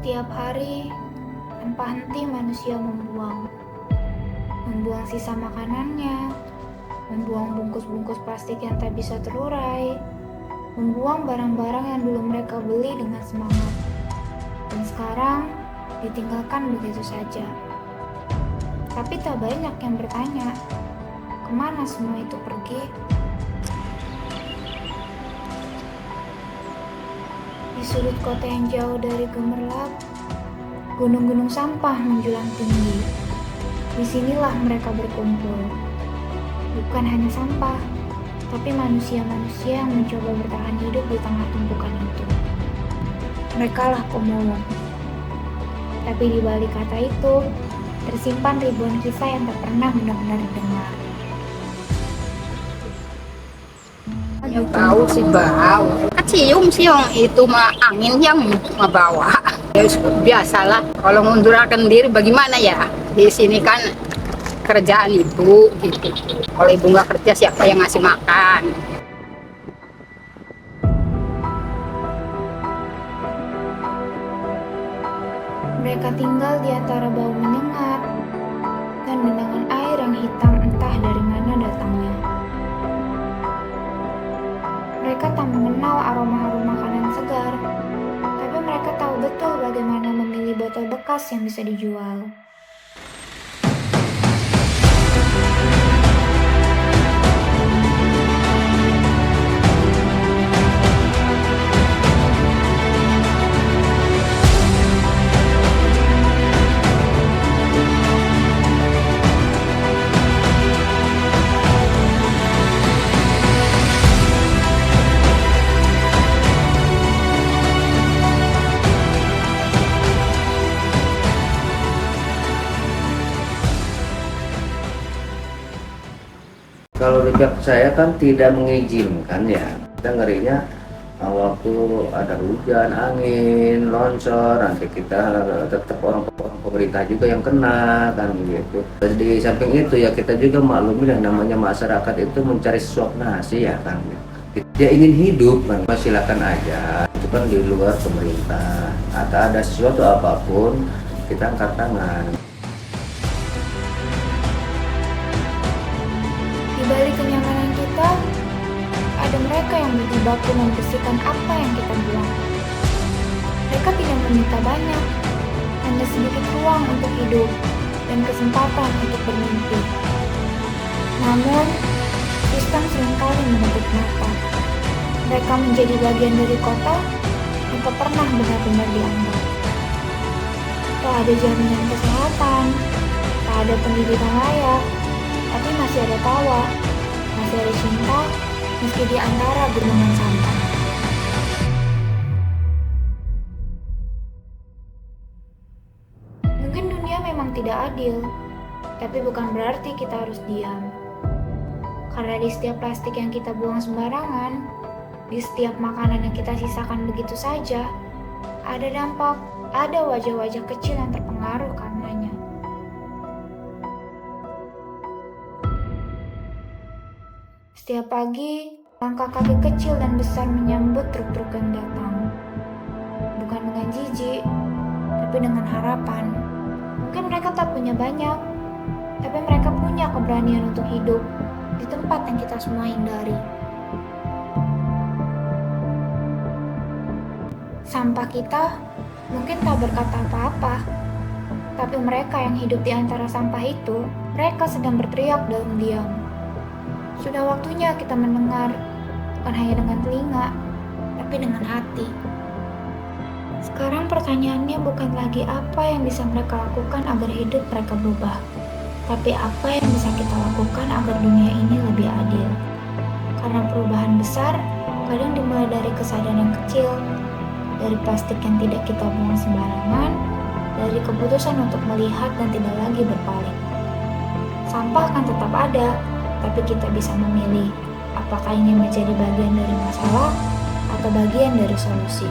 Setiap hari, tanpa henti manusia membuang sisa makanannya, membuang bungkus-bungkus plastik yang tak bisa terurai, membuang barang-barang yang dulu mereka beli dengan semangat, dan sekarang ditinggalkan begitu saja. Tapi tak banyak yang bertanya, kemana semua itu pergi? Di sudut kota yang jauh dari gemerlap, gunung-gunung sampah menjulang tinggi. Disinilah mereka berkumpul. Bukan hanya sampah, tapi manusia-manusia yang mencoba bertahan hidup di tengah tumpukan itu. Merekalah pemulung. Tapi di balik kata itu, tersimpan ribuan kisah yang tak pernah benar-benar didengar. Bau sih bau. Kecium sih yang itu mah angin yang membawa. Ya biasalah. Kalau mengundurkan diri bagaimana ya? Di sini kan kerjaan ibu gitu. Kalau ibu nggak kerja siapa yang ngasih makan? Mereka tinggal di antara bau menyengat dan genangan air yang hitam entah dari mana datangnya. Mereka tak mengenal aroma-aroma makanan segar, tapi mereka tahu betul bagaimana memilih botol bekas yang bisa dijual. Kalau di pihak saya kan tidak mengizinkan ya, kita ngerinya waktu ada hujan, angin, longsor, nanti kita tetap orang pemerintah juga yang kena kan gitu. Dan di samping itu ya kita juga maklumi yang namanya masyarakat itu mencari suap nasi ya kan. Dia ingin hidup kan, silakan aja. Itu kan di luar pemerintah. Atau ada sesuatu apapun kita angkat tangan. Di balik kenyamanan kita, ada mereka yang berjibaku membersihkan apa yang kita buang. Mereka tidak meminta banyak, hanya sedikit ruang untuk hidup dan kesempatan untuk bermimpi. Namun, sistem seringkali menutup mata. Mereka menjadi bagian dari kota yang tak pernah benar-benar dianggap. Tak ada jaminan kesehatan, tak ada pendidikan layak, tapi masih ada tawa, masih ada cinta, meski di antara gunungan sampah. Mungkin dunia memang tidak adil, tapi bukan berarti kita harus diam. Karena di setiap plastik yang kita buang sembarangan, di setiap makanan yang kita sisakan begitu saja, ada dampak, ada wajah-wajah kecil yang terpengaruh karenanya. Setiap pagi, langkah kaki kecil dan besar menyambut truk-truk yang datang. Bukan dengan jijik, tapi dengan harapan. Mungkin mereka tak punya banyak, tapi mereka punya keberanian untuk hidup di tempat yang kita semua hindari. Sampah kita mungkin tak berkata apa-apa, tapi mereka yang hidup di antara sampah itu, mereka sedang berteriak dalam diam. Sudah waktunya kita mendengar, bukan hanya dengan telinga, tapi dengan hati. Sekarang pertanyaannya bukan lagi apa yang bisa mereka lakukan agar hidup mereka berubah, tapi apa yang bisa kita lakukan agar dunia ini lebih adil. Karena perubahan besar kadang dimulai dari kesadaran yang kecil, dari plastik yang tidak kita buang sembarangan, dari keputusan untuk melihat dan tidak lagi berpaling. Sampah akan tetap ada, tapi kita bisa memilih apakah ingin menjadi bagian dari masalah atau bagian dari solusi.